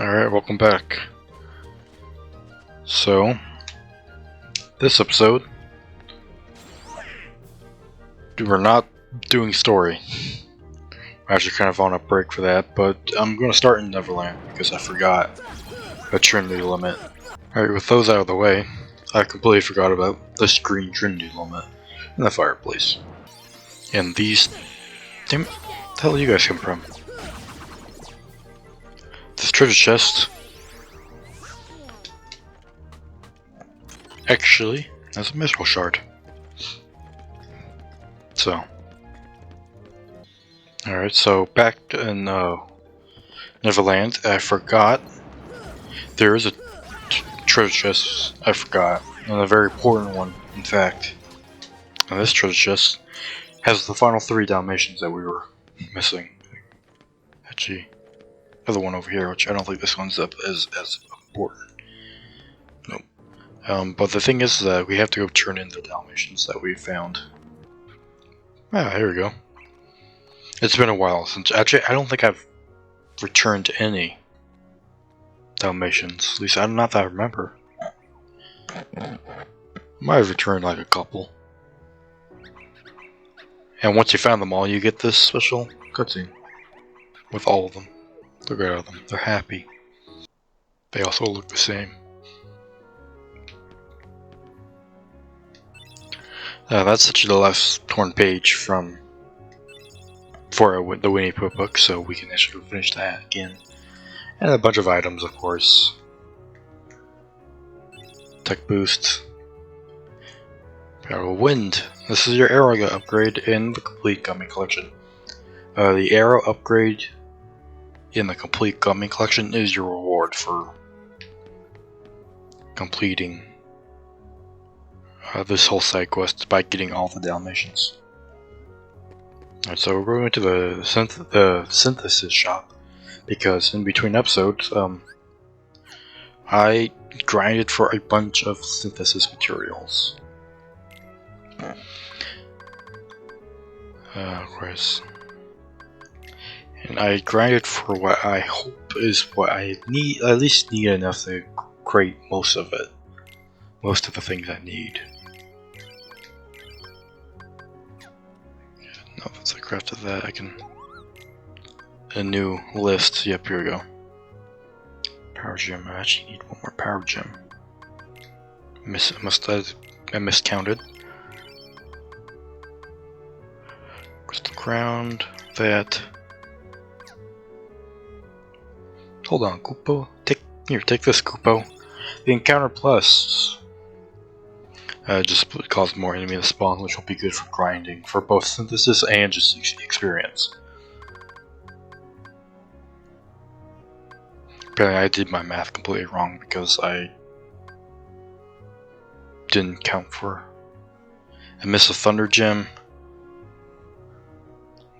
Alright, welcome back. So, this episode, we're not doing story. I'm actually kind of on a break for that, but I'm going to start in Neverland because I forgot the Trinity limit. Alright, with those out of the way, I completely forgot about the screen Trinity limit and the fireplace. And these... Damn it, where the hell do you guys come from? This treasure chest actually has a mithril shard. So, alright, so back in Neverland, I forgot there is a treasure chest I forgot, and a very important one, in fact. And this treasure chest has the final 3 Dalmatians that we were missing. Actually, the other one over here, which I don't think this one's up as important. Nope. But the thing is that we have to go turn in the Dalmatians that we found. Ah, here we go. It's been a while since... Actually, I don't think I've returned any Dalmatians. At least, not that I remember. Might have returned like a couple. And once you found them all, you get this special cutscene. With all of them. Look at them. They're happy. They also look the same. That's actually the last torn page for the Winnie Pooh book, so we can actually finish that again. And a bunch of items, of course. Tech boost. Arrow Wind. This is your arrow upgrade in the complete Gummy Collection. The arrow upgrade in the complete Gummy Collection is your reward for completing this whole side quest by getting all the Dalmatians. Alright, so we're going to the synthesis shop because in between episodes, I grinded for a bunch of synthesis materials. Where's... And I grinded for what I hope is what I need, at least need enough to create most of it. Most of the things I need. Now once I crafted that, I can... A new list, yep, here we go. Power gem, I actually need one more power gem. I miscounted. Crystal crown, that... Hold on, Koopo. Take this, Koopo. The Encounter Plus just causes more enemy to spawn, which will be good for grinding, for both synthesis and just experience. Apparently I did my math completely wrong because I didn't count for... I missed a Thunder Gem,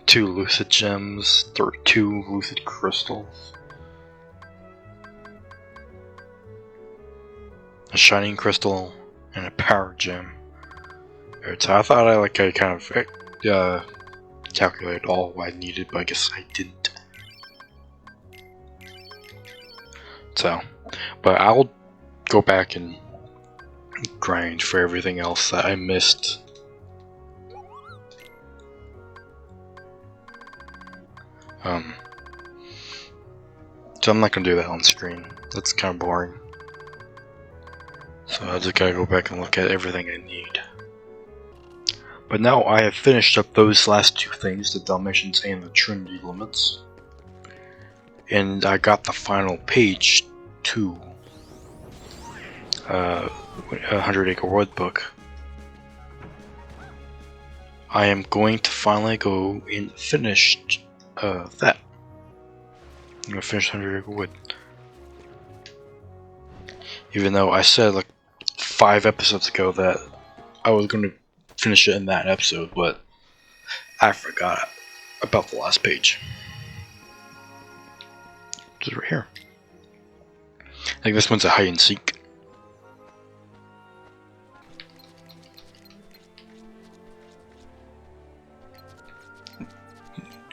2 Lucid Gems, 2 Lucid Crystals, a Shining Crystal, and a Power Gem. So I thought I kind of calculated all I needed, but I guess I didn't. So, but I'll go back and grind for everything else that I missed. So I'm not gonna do that on screen. That's kind of boring. So I just gotta go back and look at everything I need. But now I have finished up those last 2 things, the Dalmatians and the Trinity limits. And I got the final page to 100 Acre Wood book. I am going to finally go and finish that. I'm gonna finish 100 Acre Wood. Even though I said like 5 episodes ago that I was going to finish it in that episode, but I forgot about the last page. Which is right here. I think this one's a hide and seek. Are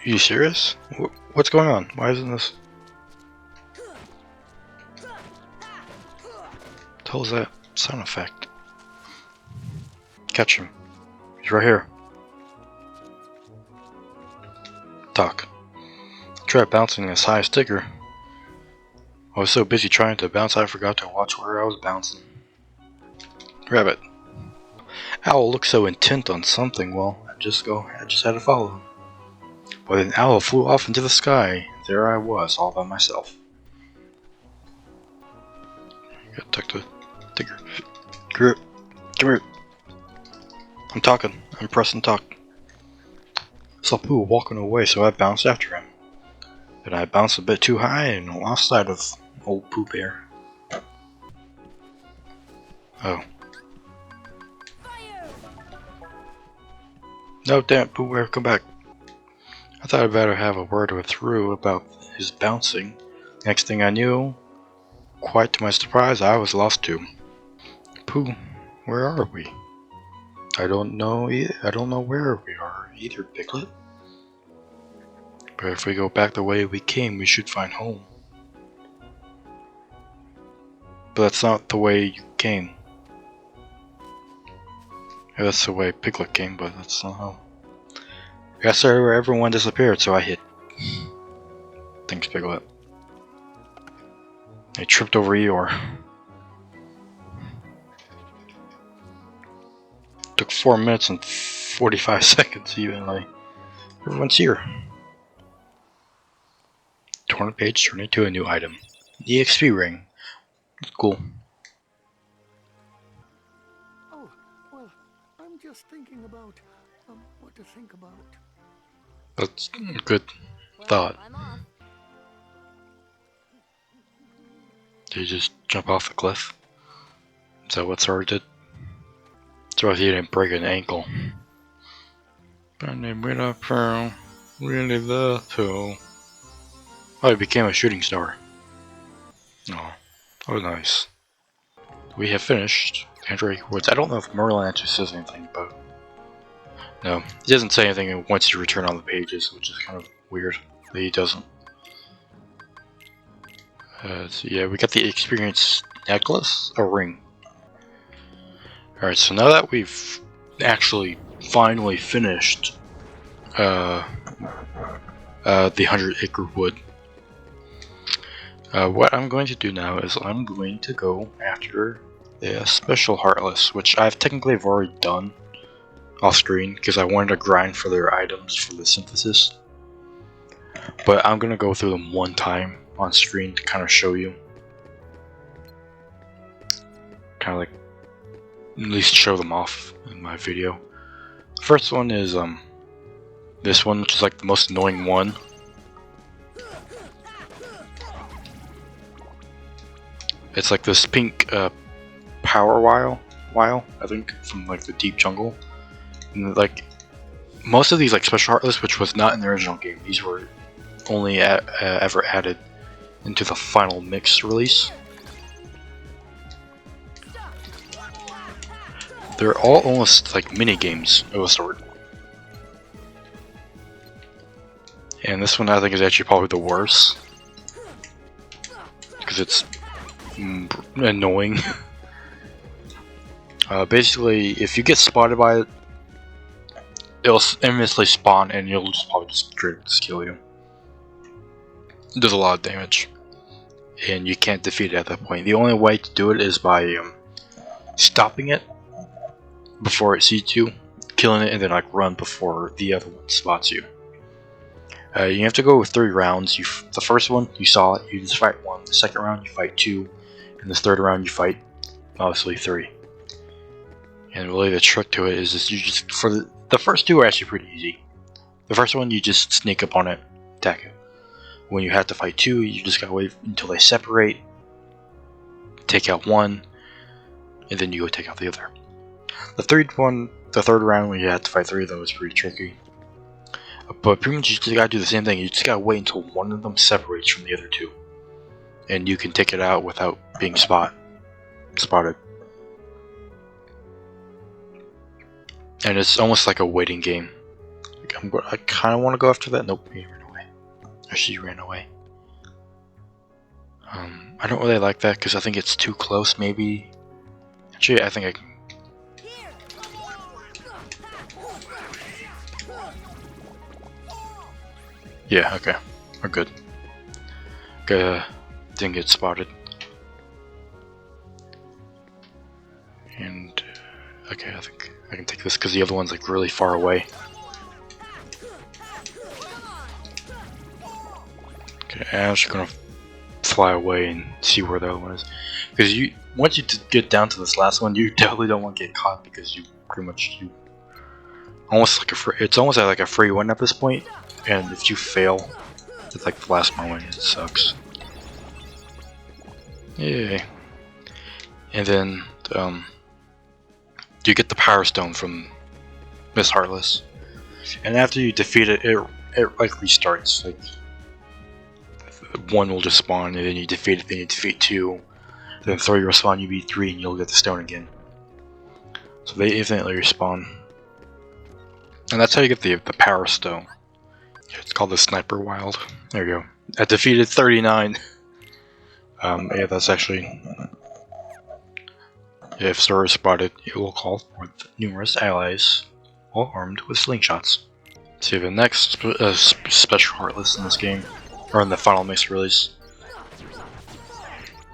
you serious? What's going on? Why isn't this? the hell is that sound effect? Catch him. He's right here. Talk. Try bouncing this high sticker. I was so busy trying to bounce I forgot to watch where I was bouncing. Rabbit. Owl looked so intent on something, well, I just had to follow him. But an owl flew off into the sky. There I was, all by myself. Gotta tuck the digger. Come here. I'm talking. I'm pressing talk. Saw Pooh walking away, so I bounced after him. Then I bounced a bit too high and lost sight of old Pooh Bear. Oh. No, damn, Pooh Bear, come back. I thought I'd better have a word with Roo about his bouncing. Next thing I knew, quite to my surprise, I was lost too. Pooh, where are we? I don't know where we are either, Piglet. But if we go back the way we came, we should find home. But that's not the way you came. Yeah, that's the way Piglet came, but that's not how. I guess where everyone disappeared, so I hid. Thanks, Piglet. I tripped over Eeyore. Took 4 minutes and 45 seconds even, like, everyone's here. Torn page turned into a new item. The XP ring. Cool. Oh, well, I'm just thinking about what to think about. That's a good thought. Did you just jump off the cliff? Is that what Sora did? So he didn't break an ankle. But they went up from really the toe. Oh, he became a shooting star. Oh, nice. We have finished Android Woods. I don't know if Merlin actually says anything, but no, he doesn't say anything once you return on the pages, which is kind of weird that he doesn't. So yeah, we got the experience necklace, a ring. Alright, so now that we've actually finally finished the 100-acre wood, what I'm going to do now is I'm going to go after the special Heartless, which I've technically already done off screen because I wanted to grind for their items for the synthesis. But I'm going to go through them one time on screen to kind of show you. Kind of like at least show them off in my video. The first one is this one, which is like the most annoying one. It's like this pink power wile, I think, from like the deep jungle. And like most of these like special Heartless, which was not in the original game, these were only ever added into the final mix release. They're all almost like mini games of a sort. And this one I think is actually probably the worst because it's annoying. Basically, if you get spotted by it, it'll infamously spawn and you'll just probably just straight up kill you. It does a lot of damage, and you can't defeat it at that point. The only way to do it is by stopping it before it sees you, killing it, and then like run before the other one spots you. You have to go with 3 rounds. The first one you saw it, you just fight 1. The second round you fight 2, and the third round you fight obviously 3. And really the trick to it is just you just for the first 2 are actually pretty easy. The first one you just sneak up on it, attack it. When you have to fight 2, you just gotta wait until they separate, take out 1, and then you go take out the other. The third round when you have to fight 3 though is pretty tricky. But pretty much you just gotta do the same thing. You just gotta wait until one of them separates from the other 2, and you can take it out without being spotted. And it's almost like a waiting game. Like I kind of want to go after that. Nope, he ran away. Or she ran away. I don't really like that because I think it's too close. Maybe Actually, I think I can. Yeah, okay. We're good. Didn't get spotted. And okay, I think I can take this because the other one's like really far away. Okay, I'm just gonna fly away and see where the other one is. Because once you get down to this last one, you definitely don't want to get caught because you pretty much almost like it's almost like a free win at this point. And if you fail, it's like the last moment. It sucks. Yay! And then you get the Power Stone from Miss Heartless, and after you defeat it, it like restarts. Like one will just spawn, and then you defeat it, then you defeat 2, then 3 will spawn, you beat 3, and you'll get the stone again. So they infinitely respawn, and that's how you get the Power Stone. It's called the Sniper Wild. There you go. I defeated 39. Yeah, that's actually. If Sora is spotted, it will call forth numerous allies, all armed with slingshots. See, the next special Heartless in this game, or in the Final Mix release,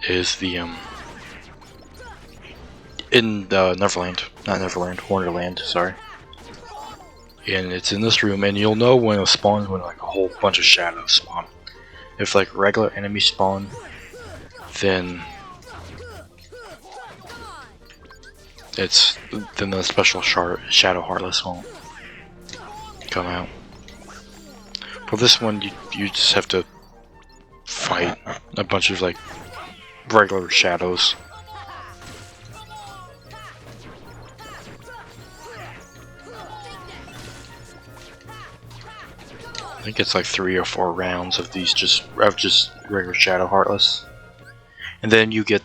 is the in Neverland, not Neverland, Wonderland, sorry. And it's in this room, and you'll know when it spawns when like a whole bunch of shadows spawn. If like regular enemies spawn, then the special Shadow Heartless won't come out. For this one, you just have to fight a bunch of like regular shadows. I think it's like 3 or 4 rounds of these just regular Shadow Heartless, and then you get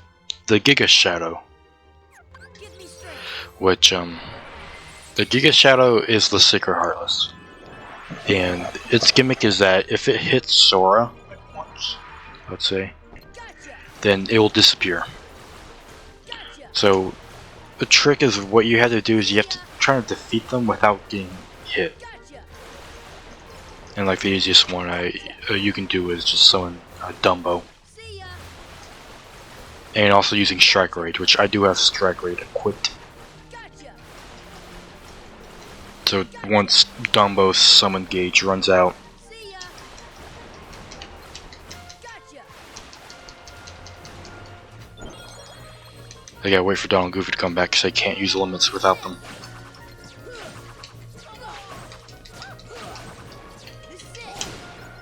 the Giga Shadow. Which, the Giga Shadow is the Secret Heartless. And its gimmick is that if it hits Sora, like once, let's say, then it will disappear. So, the trick is what you have to do is you have to try to defeat them without getting hit. And like the easiest one you can do is just summon Dumbo. And also using Strike Rage, which I do have Strike Rage equipped. So once Dumbo's summon gauge runs out, I gotta wait for Donald and Goofy to come back because I can't use limits without them.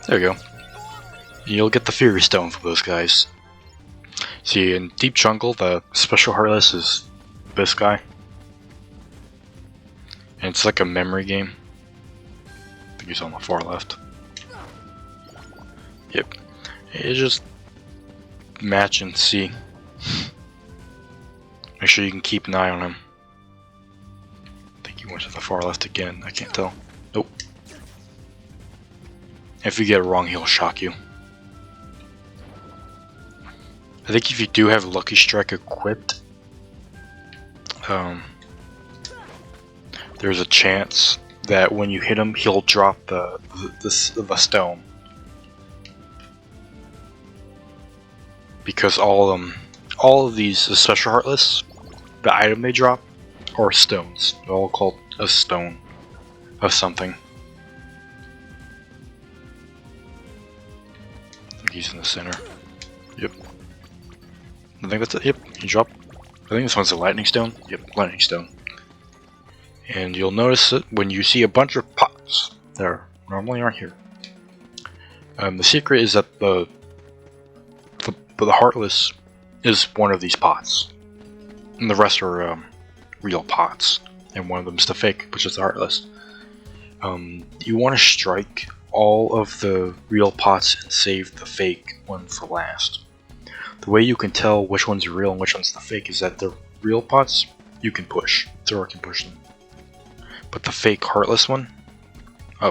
There we go. You'll get the Fury Stone for those guys. See, in Deep Jungle, the Special Heartless is this guy. And it's like a memory game. I think he's on the far left. Yep. You just match and see. Make sure you can keep an eye on him. I think he went to the far left again. I can't tell. Nope. If you get it wrong, he'll shock you. I think if you do have Lucky Strike equipped, there's a chance that when you hit him, he'll drop the stone. Because all of these Special Heartless, the item they drop, are stones. They're all called a stone of something. I think he's in the center. Yep. I think that's it. Yep, he dropped. I think this one's a lightning stone. Yep, lightning stone. And you'll notice that when you see a bunch of pots that normally aren't here. The secret is that the Heartless is one of these pots, and the rest are real pots, and one of them is the fake, which is the Heartless. You want to strike all of the real pots and save the fake one for last. The way you can tell which one's real and which one's the fake is that the real pots you can push, Zora can push them. But the fake Heartless one,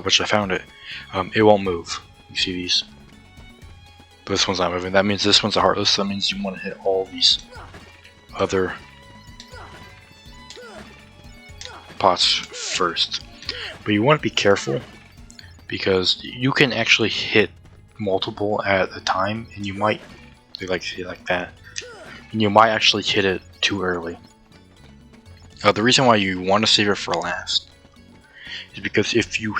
which I found it won't move. You see these? But this one's not moving. That means this one's a Heartless. That means you want to hit all these other pots first. But you want to be careful because you can actually hit multiple at a time, and you might like that, and you might actually hit it too early. The reason why you want to save it for last is because if you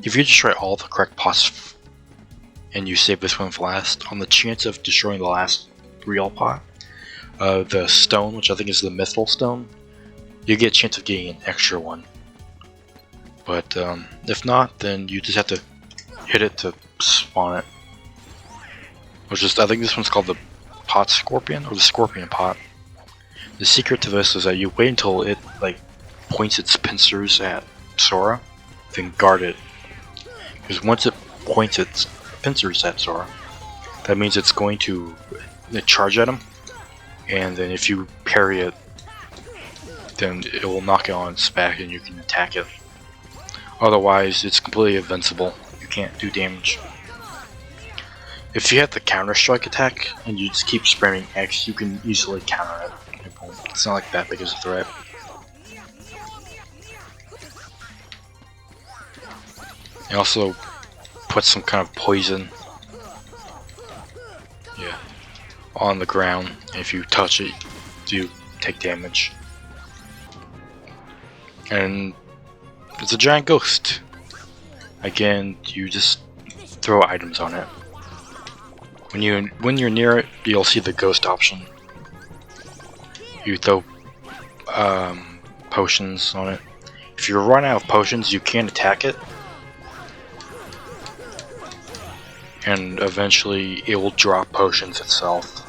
just try all the correct pots and you save this one for last, on the chance of destroying the last real pot, the stone, which I think is the mithril stone, you get a chance of getting an extra one. But if not, then you just have to hit it to spawn it. Which is, I think this one's called the pot scorpion, or the scorpion pot. The secret to this is that you wait until it like points its pincers at Sora, then guard it. Because once it points its pincers at Sora, that means it's going to charge at him, and then if you parry it, then it will knock it on its back and you can attack it. Otherwise, it's completely invincible. You can't do damage. If you have the counter strike attack and you just keep spamming X, you can easily counter it. It's not like that big as a threat. It also puts some kind of poison, on the ground. If you touch it, you take damage. And it's a giant ghost. Again, you just throw items on it. When you're near it, you'll see the ghost option. You throw potions on it. If you run out of potions, you can attack it, and eventually it will drop potions itself.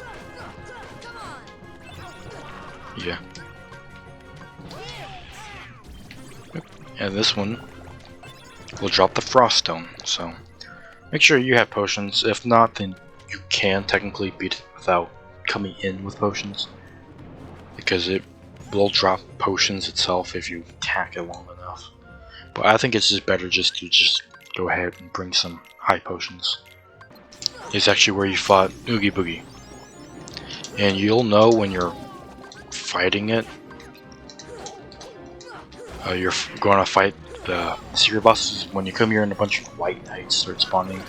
Yeah. And this one will drop the frost stone, so make sure you have potions. If not, then you can technically beat it without coming in with potions, because it will drop potions itself if you attack it long enough. But I think it's just better just to go ahead and bring some high potions. It's actually where you fought Oogie Boogie, and you'll know when you're fighting it. You're going to fight the secret bosses when you come here and a bunch of white knights start spawning.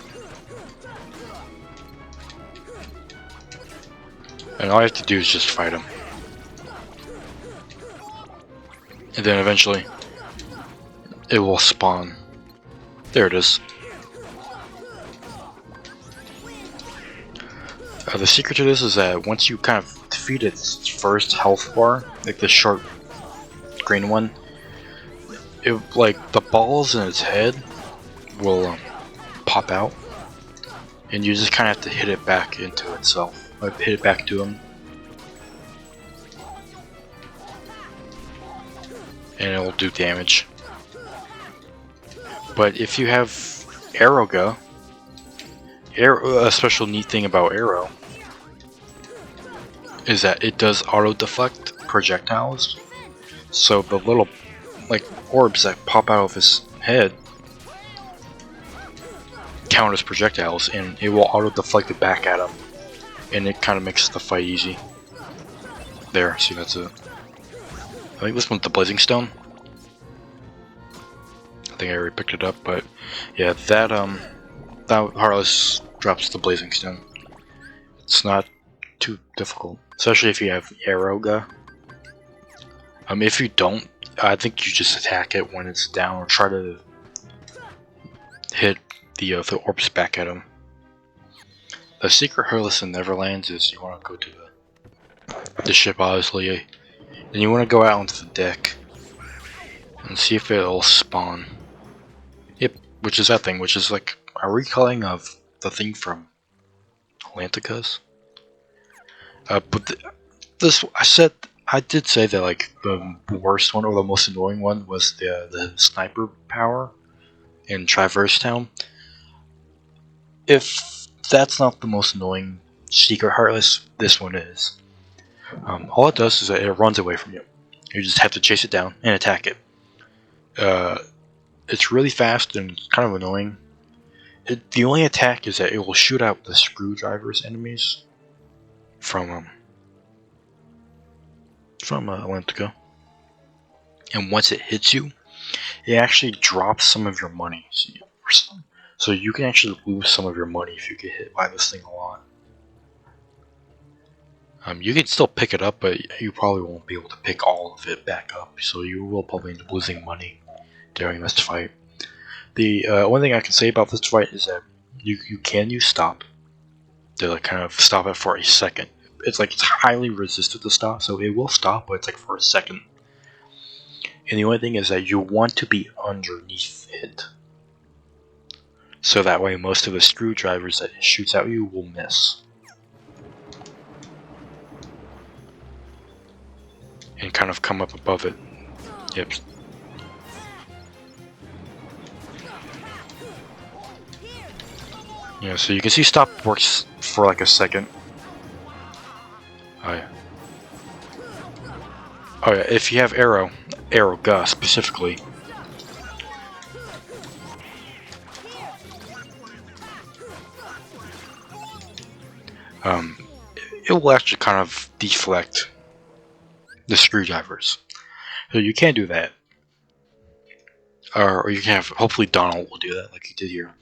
And all you have to do is just fight them. And then eventually, it will spawn. There it is. The secret to this is that once you kind of defeat its first health bar, like the short green one, like the balls in its head will pop out, and you just kind of have to hit it back into itself, like hit it back to him, and it will do damage. But if you have Arrowga, a special neat thing about Arrow is that it does auto deflect projectiles. So the little like orbs that pop out of his head count as projectiles, and it will auto deflect it back at him, and it kind of makes the fight easy. There, see, that's it. I think this one's the Blazing Stone. I think I already picked it up, but yeah, that Heartless drops the Blazing Stone. It's not too difficult, especially if you have Arrowga. If you don't, I think you just attack it when it's down, or try to hit the orbs back at him. The secret Heartless in Neverlands is you want to go to the ship, obviously, and you want to go out onto the deck and see if it'll spawn. Yep, which is that thing, which is like a reculling of the thing from Atlanticus. But I did say that like the worst one or the most annoying one was the sniper power in Traverse Town. If that's not the most annoying secret Heartless, this one is. All it does is that it runs away from you. You just have to chase it down and attack it. It's really fast and kind of annoying. The only attack is that it will shoot out the screwdrivers enemies from Atlantica. and once it hits you, it actually drops some of your money. So you can actually lose some of your money if you get hit by this thing a lot. You can still pick it up, but you probably won't be able to pick all of it back up, so you will probably end up losing money during this fight. The one thing I can say about this fight is that you can use stop to like kind of stop it for a second. It's highly resistant to stop, so it will stop, but it's like for a second. And the only thing is that you want to be underneath it, so that way most of the screwdrivers that it shoots at you will miss. And kind of come up above it. Yep. Yeah, so you can see stop works for like a second. Oh yeah. Oh yeah, if you have arrow gust specifically. It will actually kind of deflect the screwdrivers. So you can do that. Or you can have, hopefully Donald will do that like he did here.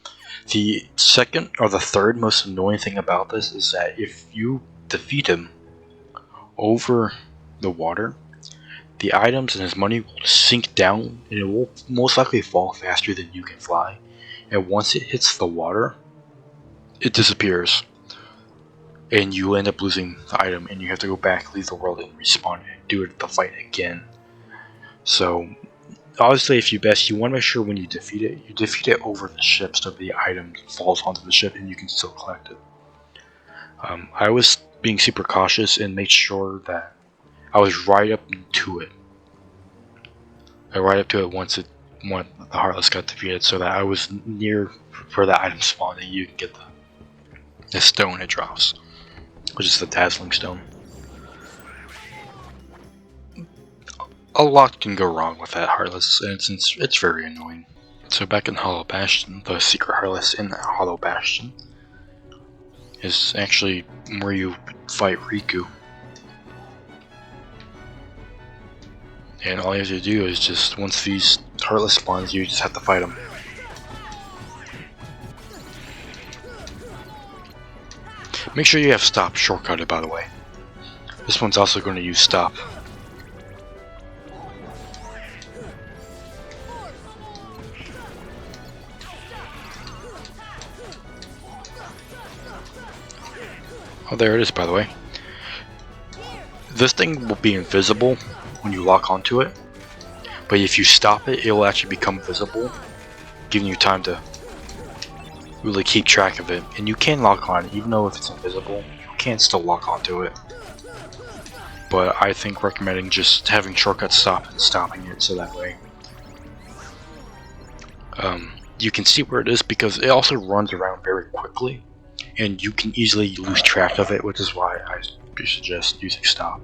The second or the third most annoying thing about this is that if you defeat him over the water, the items and his money will sink down and it will most likely fall faster than you can fly. And once it hits the water, it disappears. And you end up losing the item and you have to go back, leave the world, and respawn and do it the fight again. So obviously if you best, you want to make sure when you defeat it over the ship so the item falls onto the ship and you can still collect it. I was being super cautious and made sure that I was right up to it. Right up to it once the Heartless got defeated, so that I was near where that item spawned and you can get the stone it drops, which is the dazzling stone. A lot can go wrong with that Heartless, and it's very annoying. So back in Hollow Bastion, the secret Heartless in that Hollow Bastion is actually where you fight Riku. And all you have to do is just, once these Heartless spawns, you just have to fight them. Make sure you have stop shortcutted, by the way. This one's also going to use stop. Oh, there it is, by the way. This thing will be invisible when you lock onto it, but if you stop it, it will actually become visible, giving you time to really keep track of it. And you can lock on it, even though if it's invisible, you can still lock onto it. But I think recommending just having shortcut stop and stopping it, so that way you can see where it is, because it also runs around very quickly and you can easily lose track of it, which is why I suggest using stop.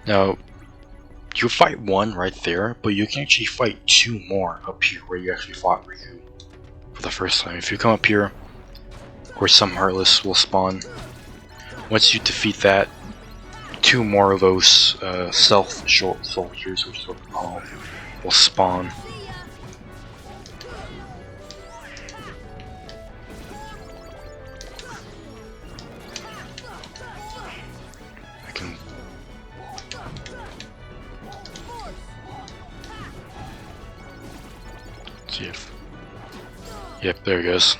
Now, you fight one right there, but you can actually fight two more up here where you actually fought Riku for the first time. If you come up here, where some Heartless will spawn, once you defeat that, two more of those self-short soldiers, which is what they're called, will spawn. I can... see if... Yep, there he goes.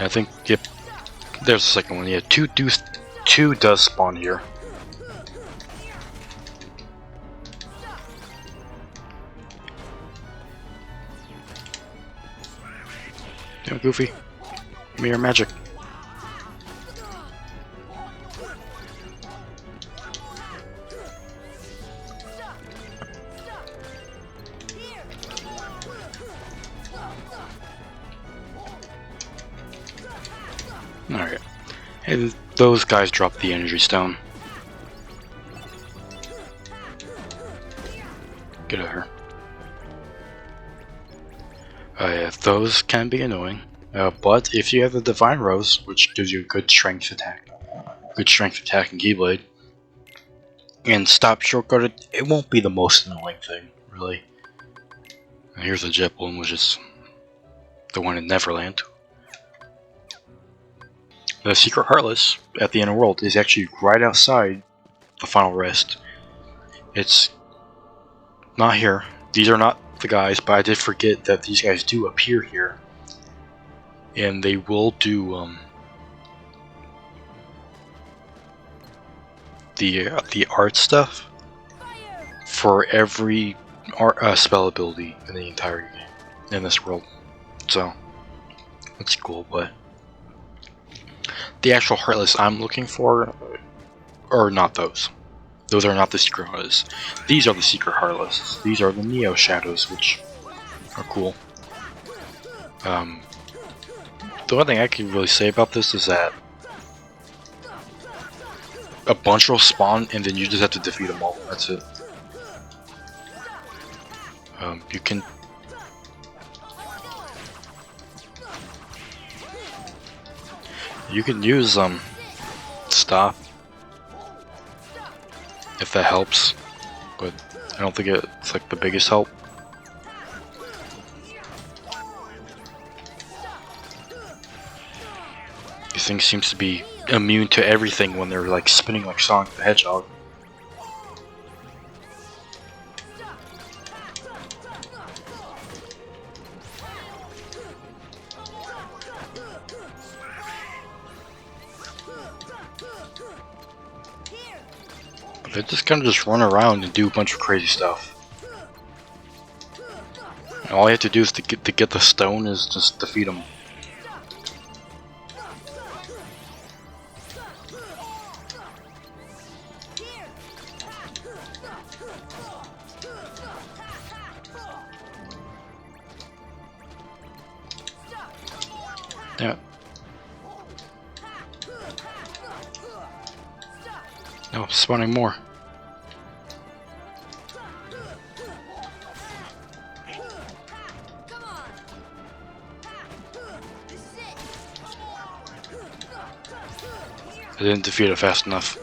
I think, yep, there's the second one. Yeah, two does spawn here. Damn, Goofy, give me your magic. Alright. And those guys drop the energy stone. Get out of here. Yeah, those can be annoying. But if you have the Divine Rose, which gives you a good strength attack and Keyblade, and stop shortcutted, it won't be the most annoying thing, really. And here's the Jet Balloon, which is the one in Neverland. The secret Heartless at the Inner World is actually right outside the Final Rest. It's not here. These are not the guys, but I did forget that these guys do appear here. And they will do the art stuff for every art spell ability in the entire game in this world. So that's cool, but the actual Heartless I'm looking for are not those. Those are not the secret Heartless. These are the secret Heartless. These are the Neo Shadows, which are cool. The only thing I can really say about this is that a bunch will spawn and then you just have to defeat them all. That's it. You can use stop if that helps, but I don't think it's like the biggest help. These things seems to be immune to everything when they're like spinning like Sonic the Hedgehog. But they just kind of just run around and do a bunch of crazy stuff. And all you have to do is to get the stone is just defeat them. Yeah. No, spawning more. I didn't defeat it fast enough.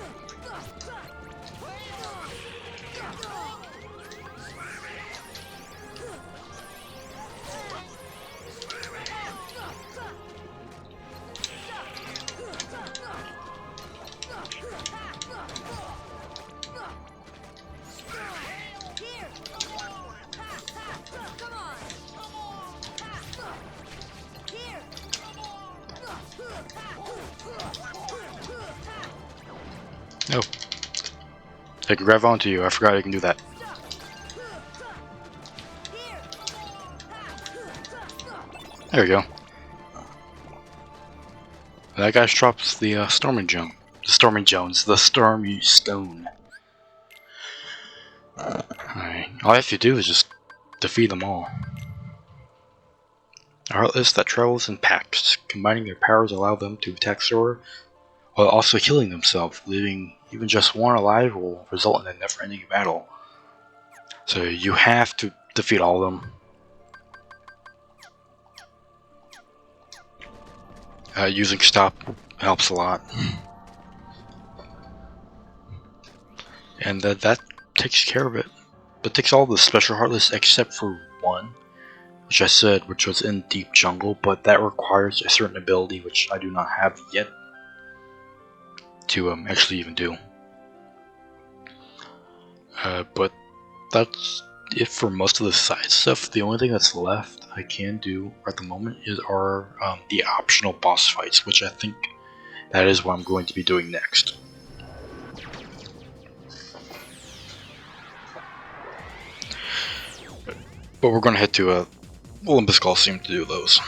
No. I can grab onto you. I forgot I can do that. There we go. That guy drops the Stormy Stone. The Stormy Stone. Alright. All I have to do is just defeat them all. A Heartless that travels in packs. Combining their powers allow them to attack Sora while also healing themselves. Leaving even just one alive will result in a never-ending battle. So you have to defeat all of them. Using stop helps a lot. And that takes care of it. But takes all the special Heartless except for one, which I said, which was in Deep Jungle, but that requires a certain ability which I do not have yet to actually even do. But that's it for most of the side stuff. The only thing that's left I can do at the moment are the optional boss fights, which I think that is what I'm going to be doing next. But we're going to head to Olympus Coliseum to do those.